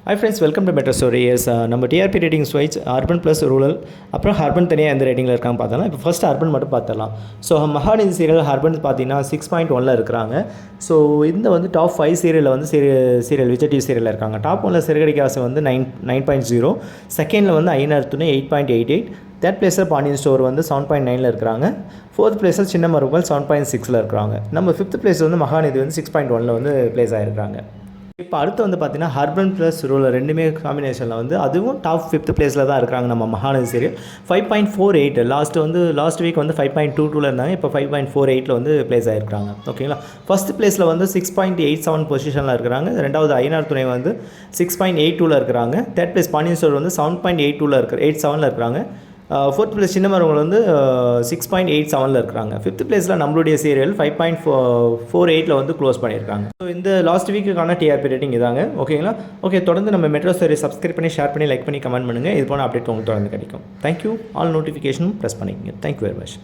Hi friends, welcome to Metro Story. Yes, நம்ம TRP ratings wise urban plus rural அப்புறம் ஹர்பன் தனியாக எந்த ரேட்டிங்கில் இருக்காங்க பார்த்தலாம். இப்போ ஃபஸ்ட் அர்பன் மட்டும் பார்த்துடலாம். ஸோ மகாநதி சீரியல் ஹர்பன் பார்த்தீங்கன்னா 6.1 இருக்கிறாங்க. ஸோ இந்த வந்து டாப் 5 சீரியலில் வந்து சீரியல் விஜய் டிவி சீரியலில் இருக்காங்க. டாப் 1ல் சிறுகடிக்க ஆசை வந்து 9.0, செகண்டில் வந்து ஐநார் துணை 8.88, தேர்ட் பிளேஸில் பாண்டியன் ஸ்டோர் வந்து 7.9 இருக்கிறாங்க. ஃபோர்த் பிளேஸில் சின்ன மருமகள் 7.6 இருக்கிறாங்க. நம்ம ஃபிஃப்த் பிளேஸ் வந்து மகாநதி வந்து 6.1 வந்து பிளேஸ் ஆகிருக்காங்க. இப்போ அடுத்து வந்து பார்த்தீங்கன்னா ஹர்பன் ப்ளஸ் ரூரல் ரெண்டுமே காம்பினேஷனில் வந்து அதுவும் டாப் 5th பிளேஸில் தான் இருக்கிறாங்க. நம்ம மகாநதி சீரியல் 5.48, லாஸ்ட் வீக் வந்து 5.22 இருந்தாங்க. இப்போ 5.48 வந்து பிளேஸ் ஆகிருக்காங்க. ஓகேங்களா. ஃபஸ்ட் பிளேஸில் வந்து 6.87 பொசிஷனில் இருக்கிறாங்க. ரெண்டாவது ஐநார் துணை வந்து 6.82 இருக்கிறாங்க. தேர்ட் பிளேஸ் பாண்டியன் ஸ்டோர் வந்து 7.87 இருக்கிறாங்க. ஃபோர்த் பிளேஸ் சின்ன மருமகள் வந்து 6.87 இருக்கிறாங்க. ஃபிஃப்த் பிளேஸில் நம்மளுடைய சீரியல் 5.48 வந்து க்ளோஸ் பண்ணியிருக்காங்க. ஸோ இந்த லாஸ்ட் வீக்குக்கான டிஆர்பி ரேட்டிங் இதாங்க. ஓகேங்களா. ஓகே, தொடர்ந்து நம்ம மெட்ரோ ஸ்டோரி சப்ஸ்கிரைப் பண்ணி, ஷேர் பண்ணி, லைக் பண்ணி, கமெண்ட் பண்ணுங்கள். இது போன அப்டேட் உங்களுக்கு தொடர்ந்து கிடைக்கும். தேங்க்யூ. ஆல் நோட்டிஃபிகேஷனும் ப்ரெஸ் பண்ணிக்கங்க. Thank you very much.